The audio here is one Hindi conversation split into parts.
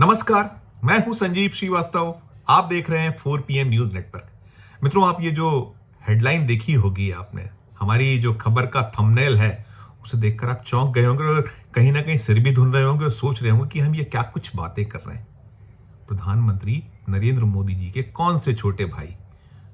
नमस्कार, मैं हूं संजीव श्रीवास्तव। आप देख रहे हैं 4 PM न्यूज नेटवर्क। मित्रों, आप ये जो हेडलाइन देखी होगी आपने, हमारी जो खबर का थंबनेल है, उसे देखकर आप चौंक गए होंगे और कहीं ना कहीं सिर भी धुन रहे होंगे और सोच रहे होंगे कि हम ये क्या कुछ बातें कर रहे हैं। प्रधानमंत्री नरेंद्र मोदी जी के कौन से छोटे भाई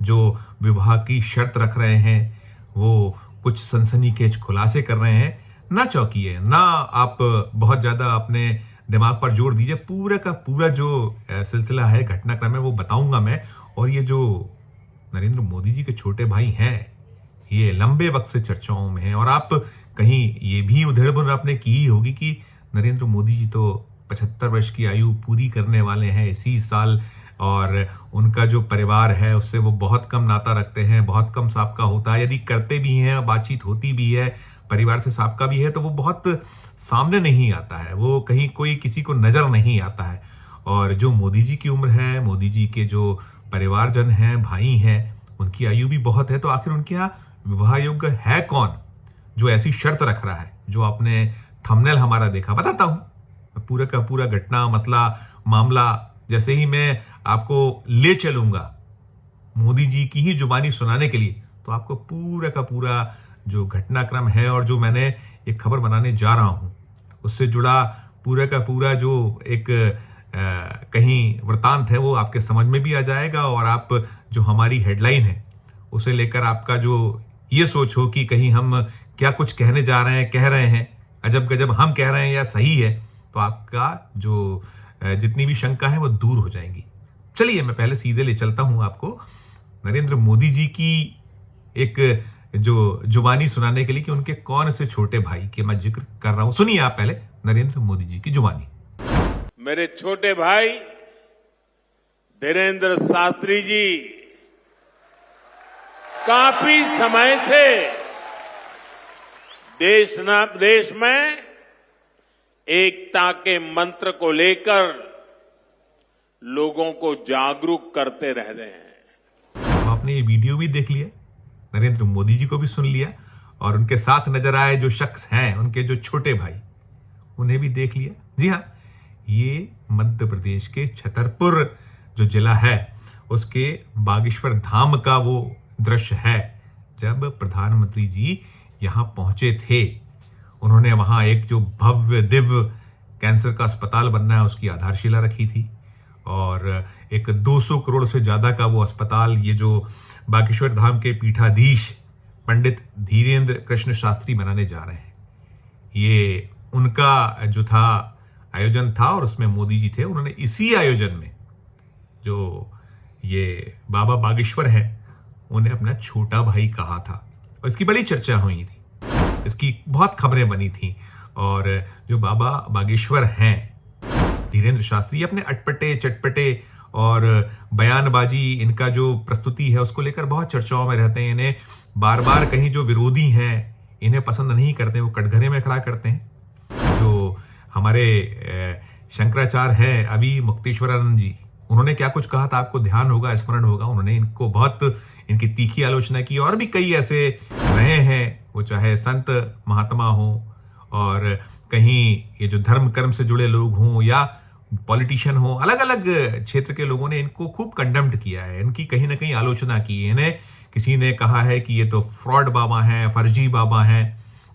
जो विवाह की शर्त रख रहे हैं, वो कुछ सनसनीखेज खुलासे कर रहे हैं। ना चौंकिए, ना आप बहुत ज्यादा अपने दिमाग पर जोर दीजिए। पूरा का पूरा जो सिलसिला है, घटनाक्रम है, वो बताऊंगा मैं। और ये जो नरेंद्र मोदी जी के छोटे भाई हैं, ये लंबे वक्त से चर्चाओं में हैं। और आप कहीं ये भी उधेड़-बुन आपने की ही होगी कि नरेंद्र मोदी जी तो 75 वर्ष की आयु पूरी करने वाले हैं इसी साल, और उनका जो परिवार है उससे वो बहुत कम नाता रखते हैं, बहुत कम साबका होता है। यदि करते भी हैं, बातचीत होती भी है, परिवार से साबका भी है, तो वो बहुत सामने नहीं आता है, वो कहीं कोई किसी को नजर नहीं आता है। और जो मोदी जी की उम्र है, मोदी जी के जो परिवारजन हैं, भाई हैं, उनकी आयु भी बहुत है। तो आखिर उनके यहाँ विवाह योग्य है कौन जो ऐसी शर्त रख रहा है? जो आपने थंबनेल हमारा देखा, बताता हूं पूरा का पूरा घटना, मसला, मामला। जैसे ही मैं आपको ले चलूंगा मोदी जी की ही जुबानी सुनाने के लिए, तो आपको पूरा का पूरा जो घटनाक्रम है और जो मैंने एक खबर बनाने जा रहा हूं, उससे जुड़ा पूरा का पूरा जो एक कहीं वृतांत है, वो आपके समझ में भी आ जाएगा। और आप जो हमारी हेडलाइन है उसे लेकर आपका जो ये सोच हो कि कहीं हम क्या कुछ कहने जा रहे हैं, कह रहे हैं, अजब गजब हम कह रहे हैं या सही है, तो आपका जो जितनी भी शंका है वो दूर हो जाएंगी। चलिए, मैं पहले सीधे ले चलता हूं आपको नरेंद्र मोदी जी की एक जो जुबानी सुनाने के लिए कि उनके कौन से छोटे भाई के मैं जिक्र कर रहा हूं। सुनिए आप पहले नरेंद्र मोदी जी की जुबानी। मेरे छोटे भाई धीरेन्द्र शास्त्री जी काफी समय से देश में एकता के मंत्र को लेकर लोगों को जागरूक करते रह रहे हैं। आपने ये वीडियो भी देख लिया, नरेंद्र मोदी जी को भी सुन लिया, और उनके साथ नजर आए जो शख्स हैं, उनके जो छोटे भाई, उन्हें भी देख लिया। जी हाँ, ये मध्य प्रदेश के छतरपुर जो जिला है, उसके बागेश्वर धाम का वो दृश्य है जब प्रधानमंत्री जी यहां पहुंचे थे। उन्होंने वहां एक जो भव्य दिव्य कैंसर का अस्पताल बनना है, उसकी आधारशिला रखी थी। और एक 200 करोड़ से ज्यादा का वो अस्पताल, ये जो बागेश्वर धाम के पीठाधीश पंडित धीरेन्द्र कृष्ण शास्त्री बनाने जा रहे हैं, ये उनका जो था आयोजन था, और उसमें मोदी जी थे। उन्होंने इसी आयोजन में जो ये बाबा बागेश्वर है, उन्हें अपना छोटा भाई कहा था, और इसकी बड़ी चर्चा हुई थी, इसकी बहुत खबरें बनी थी। और जो बाबा बागेश्वर हैं धीरेन्द्र शास्त्री, अपने अटपटे चटपटे और बयानबाजी, इनका जो प्रस्तुति है उसको लेकर बहुत चर्चाओं में रहते हैं। इन्हें बार बार कहीं जो विरोधी हैं इन्हें पसंद नहीं करते, वो कटघरे में खड़ा करते हैं। जो हमारे शंकराचार्य हैं अभी मुक्तेश्वरानंद जी, उन्होंने क्या कुछ कहा था आपको ध्यान होगा, स्मरण होगा। उन्होंने इनको बहुत इनकी तीखी आलोचना की। और भी कई ऐसे रहे हैं, वो चाहे संत महात्मा हो, और कहीं ये जो धर्म कर्म से जुड़े लोग हों, या पॉलिटिशियन हो, अलग अलग क्षेत्र के लोगों ने इनको खूब कंडेम्ड किया है, इनकी कहीं ना कहीं आलोचना की है। इन्हें किसी ने कहा है कि ये तो फ्रॉड बाबा हैं, फर्जी बाबा हैं।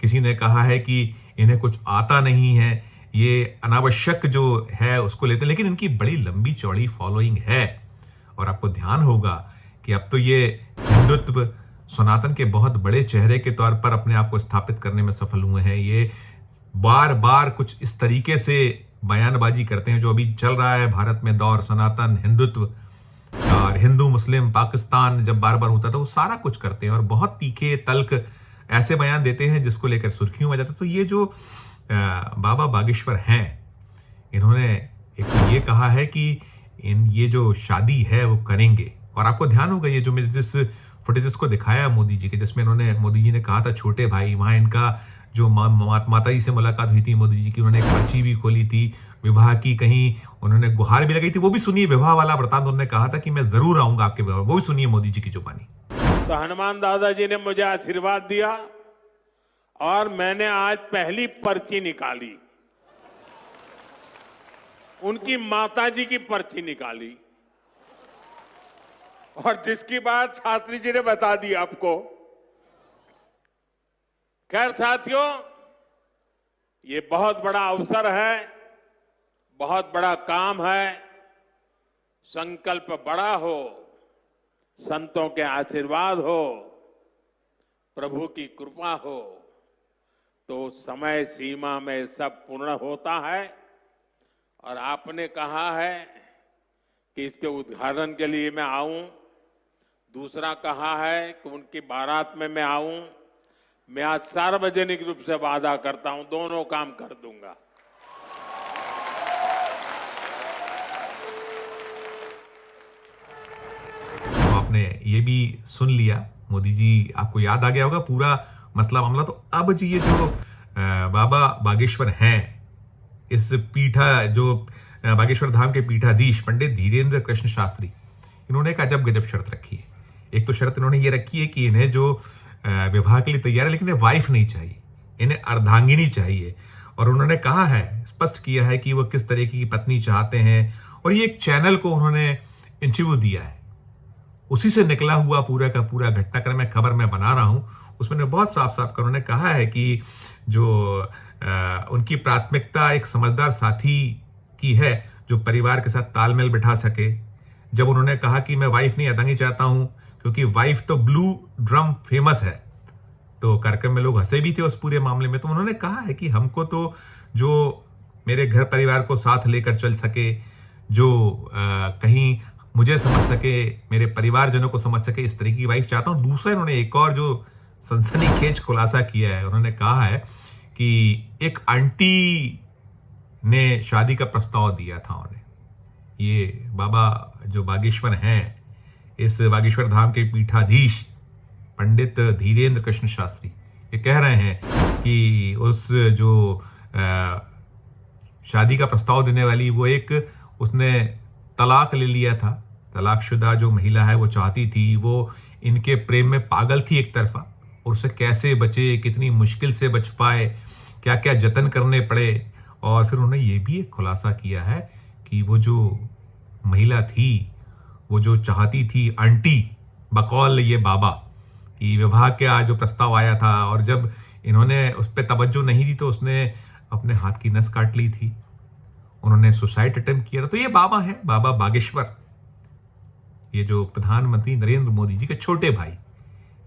किसी ने कहा है कि इन्हें कुछ आता नहीं है, ये अनावश्यक जो है उसको लेते हैं। लेकिन इनकी बड़ी लंबी चौड़ी फॉलोइंग है, और आपको ध्यान होगा कि अब तो ये हिंदुत्व, सनातन के बहुत बड़े चेहरे के तौर पर अपने आप को स्थापित करने में सफल हुए हैं। ये बार बार कुछ इस तरीके से बयानबाजी करते हैं, जो अभी चल रहा है भारत में दौर, सनातन, हिंदुत्व और हिंदू मुस्लिम पाकिस्तान जब बार बार होता था, वो सारा कुछ करते हैं और बहुत तीखे तल्ख ऐसे बयान देते हैं जिसको लेकर सुर्खियों में जाता है। तो ये जो बाबा बागेश्वर हैं, इन्होंने एक तो ये कहा है कि ये जो शादी है वो करेंगे। और आपको ध्यान होगा ये जो मैं जिस फुटेजेस को दिखाया मोदी जी के, जिसमें मोदी जी ने कहा था छोटे भाई, वहां इनका जो माता जी से मुलाकात हुई थी मोदी जी की, उन्होंने एक पर्ची भी खोली थी विवाह की, कहीं उन्होंने गुहार भी लगाई थी। वो भी सुनिए, विवाह वाला वृतांत उन्होंने कहा था कि मैं जरूर आऊंगा आपके विवाह, वो भी सुनिए मोदी जी की जुबानी। तो हनुमान दादाजी ने मुझे आशीर्वाद दिया और मैंने आज पहली पर्ची निकाली। उनकी माताजी की पर्ची निकाली और जिसकी बात शास्त्री जी ने बता दी आपको। खैर साथियों, ये बहुत बड़ा अवसर है, बहुत बड़ा काम है। संकल्प बड़ा हो, संतों के आशीर्वाद हो, प्रभु की कृपा हो, तो समय सीमा में सब पूर्ण होता है। और आपने कहा है कि इसके उद्घाटन के लिए मैं आऊं, दूसरा कहा है कि उनकी बारात में मैं आऊं। मैं आज सार्वजनिक रूप से वादा करता हूं, दोनों काम कर दूंगा। तो आपने ये भी सुन लिया, मोदी जी आपको याद आ गया होगा पूरा मसला मामला। तो अब जी ये जो बाबा बागेश्वर हैं, इस पीठा जो बागेश्वर धाम के पीठाधीश पंडित धीरेन्द्र कृष्ण शास्त्री, इन्होंने एक अजब गजब शर्त रखी है। एक तो शर्त इन्होंने ये रखी है कि इन्हें जो विवाह के लिए तैयार है, लेकिन इन्हें वाइफ नहीं चाहिए, इन्हें अर्धांगिनी चाहिए। और उन्होंने कहा है, स्पष्ट किया है कि वो किस तरह की पत्नी चाहते हैं। और ये एक चैनल को उन्होंने इंटरव्यू दिया है, उसी से निकला हुआ पूरा का पूरा घटनाक्रम मैं खबर में बना रहा हूं। उसमें बहुत साफ साफ कर उन्होंने कहा है कि जो उनकी प्राथमिकता एक समझदार साथी की है, जो परिवार के साथ तालमेल बिठा सके। जब उन्होंने कहा कि मैं वाइफ नहीं अर्धांगिनी चाहता हूं क्योंकि वाइफ तो ब्लू ड्रम फेमस है, तो कार्यक्रम में लोग हंसे भी थे उस पूरे मामले में। तो उन्होंने कहा है कि हमको तो जो मेरे घर परिवार को साथ लेकर चल सके, जो कहीं मुझे समझ सके, मेरे परिवारजनों को समझ सके, इस तरह की वाइफ चाहता हूं। दूसरा इन्होंने एक और जो सनसनीखेज खुलासा किया है, उन्होंने कहा है कि एक आंटी ने शादी का प्रस्ताव दिया था उन्हें। ये बाबा जो बागेश्वर हैं, इस बागेश्वर धाम के पीठाधीश पंडित धीरेन्द्र कृष्ण शास्त्री, ये कह रहे हैं कि उस जो शादी का प्रस्ताव देने वाली वो एक, उसने तलाक ले लिया था। तलाकशुदा जो महिला है वो चाहती थी, वो इनके प्रेम में पागल थी एक तरफा, और उससे कैसे बचे, कितनी मुश्किल से बच पाए, क्या क्या जतन करने पड़े। और फिर उन्होंने ये भी एक खुलासा किया है कि वो जो महिला थी, वो जो चाहती थी आंटी बकौल ये बाबा कि विवाह का जो प्रस्ताव आया था, और जब इन्होंने उस पर तवज्जो नहीं दी तो उसने अपने हाथ की नस काट ली थी। उन्होंने सुसाइड अटेम्प्ट किया था। तो ये बाबा है, बाबा बागेश्वर, ये जो प्रधानमंत्री नरेंद्र मोदी जी के छोटे भाई।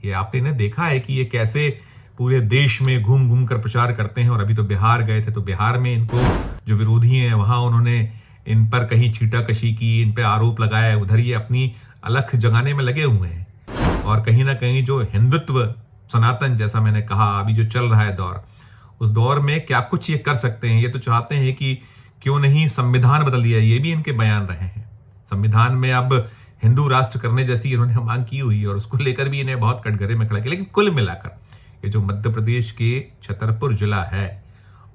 ये आपने इन्हें देखा है कि ये कैसे पूरे देश में घूम घूम कर प्रचार करते हैं। और अभी तो बिहार गए थे, तो बिहार में इनको जो विरोधी हैं वहां उन्होंने इन पर कहीं छीटाकशी की, इन पे आरोप लगाया, उधर ये अपनी अलख जगाने में लगे हुए हैं। और कहीं ना कहीं जो हिंदुत्व सनातन, जैसा मैंने कहा, अभी जो चल रहा है दौर, उस दौर में क्या कुछ ये कर सकते हैं। ये तो चाहते हैं कि क्यों नहीं संविधान बदल दिया, ये भी इनके बयान रहे हैं। संविधान में अब हिंदू राष्ट्र करने जैसी इन्होंने मांग की हुई है, और उसको लेकर भी इन्हें बहुत कटघरे में खड़ा किया। लेकिन कुल मिलाकर ये जो मध्य प्रदेश के छतरपुर जिला है,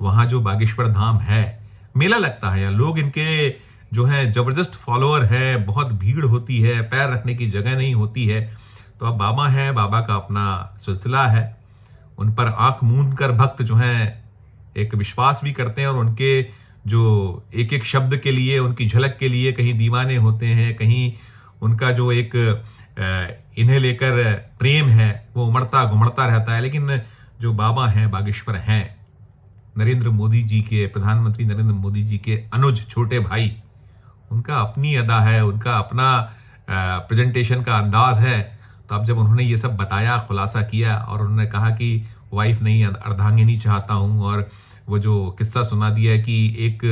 वहां जो बागेश्वर धाम है, मेला लगता है, लोग इनके जो है जबरदस्त फॉलोअर है, बहुत भीड़ होती है, पैर रखने की जगह नहीं होती है। तो अब बाबा है, बाबा का अपना सिलसिला है, उन पर आंख मूंद कर भक्त जो है एक विश्वास भी करते हैं, और उनके जो एक एक शब्द के लिए, उनकी झलक के लिए कहीं दीवाने होते हैं, कहीं उनका जो एक इन्हें लेकर प्रेम है वो उमड़ता घुमड़ता रहता है। लेकिन जो बाबा हैं, बागेश्वर हैं, नरेंद्र मोदी जी के, प्रधानमंत्री नरेंद्र मोदी जी के अनुज छोटे भाई, उनका अपनी अदा है, उनका अपना प्रेजेंटेशन का अंदाज है। तो अब जब उन्होंने ये सब बताया, खुलासा किया, और उन्होंने कहा कि वाइफ नहीं अर्धांगिनी चाहता हूँ, और वो जो किस्सा सुना दिया कि एक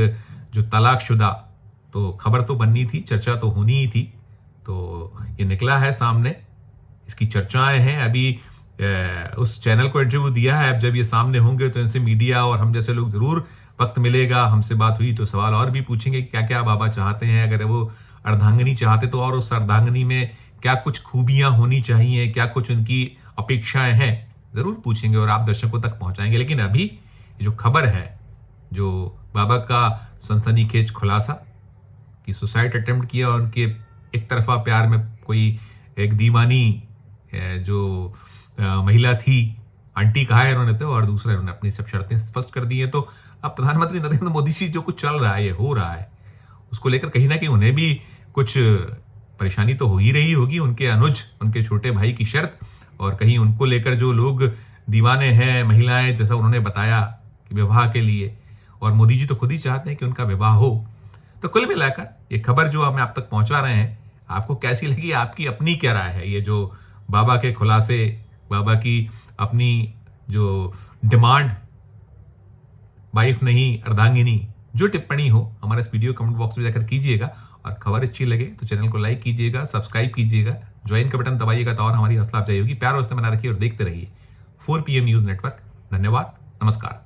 जो तलाकशुदा, तो खबर तो बननी थी, चर्चा तो होनी ही थी, तो ये निकला है सामने, इसकी चर्चाएं हैं। अभी उस चैनल को इंटरव्यू दिया है। अब जब ये सामने होंगे तो इनसे मीडिया और हम जैसे लोग जरूर, वक्त मिलेगा, हमसे बात हुई तो सवाल और भी पूछेंगे कि क्या क्या बाबा चाहते हैं। अगर वो अर्धांगिनी चाहते तो और उस अर्धांगिनी में क्या कुछ खूबियां होनी चाहिए, क्या कुछ उनकी अपेक्षाएं हैं, जरूर पूछेंगे और आप दर्शकों तक पहुंचाएंगे। लेकिन अभी जो खबर है, जो बाबा का सनसनीखेज खुलासा कि सुसाइड अटेम्प्ट किया, उनके एक तरफा प्यार में कोई एक दीवानी जो महिला थी, आंटी कहा है इन्होंने, तो और दूसरा इन्होंने अपनी सब शर्तें स्पष्ट कर दी हैं। तो अब प्रधानमंत्री नरेंद्र मोदी जी, जो कुछ चल रहा है, ये हो रहा है, उसको लेकर कहीं ना कहीं उन्हें भी कुछ परेशानी तो हो ही रही होगी, उनके अनुज, उनके छोटे भाई की शर्त, और कहीं उनको लेकर जो लोग दीवाने हैं, महिलाएं, जैसा उन्होंने बताया कि विवाह के लिए, और मोदी जी तो खुद ही चाहते हैं कि उनका विवाह हो। तो कुल मिलाकर ये खबर जो हम आप तक पहुंचा रहे हैं, आपको कैसी लगी, आपकी अपनी क्या राय है? ये जो बाबा के खुलासे, बाबा की अपनी जो डिमांड, वाइफ नहीं अर्धांगिनी, जो टिप्पणी हो हमारे इस वीडियो कमेंट बॉक्स में जाकर कीजिएगा। और खबर अच्छी लगे तो चैनल को लाइक कीजिएगा, सब्सक्राइब कीजिएगा, ज्वाइन का बटन दबाइएगा तो और हमारी हौसला अफजाई होगी। प्यार उसने बना रखिए और देखते रहिए 4 PM न्यूज नेटवर्क। धन्यवाद, नमस्कार।